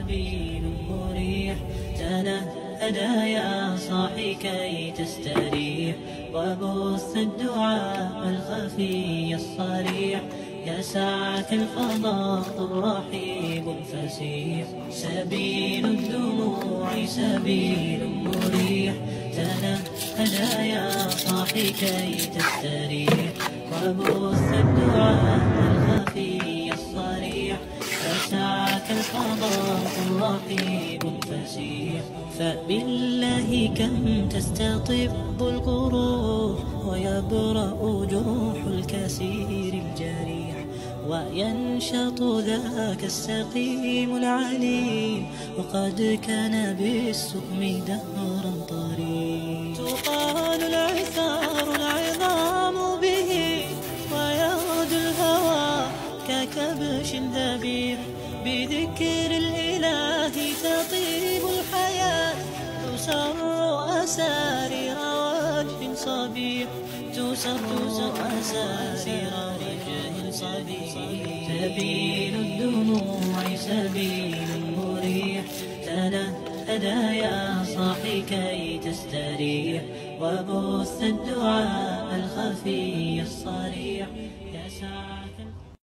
سبيل مريح. تنهدى يا صاحي كي تستريح، وبث الدعاء الخفي الصريح. يسعك الفضاء الرحيب الفسيح، سبيل الدموع سبيل مريح. تنهدى يا صاحي كي تستريح، وبث الدعاء الخفي الصريح. يسعك الفضاء الرحيب الفسيح. فبالله كم تستطب القروح، ويبرأ جروح الكسير الجريح، وينشط ذاك السقيم العليل، وقد كان بالسؤم دهرا طريق. تقال العثار العظام به، ويغدو الهوى ككبش ذبيح. بذكر الإله تطيب الحياة، تسر أسارير وجه صبيح. تسر أسارير وجه صبيح. سبيل الدموع سبيل مريح. تنهدى يا صاحي كي تستريح، وبث الدعاء الخفي الصريح. يسعى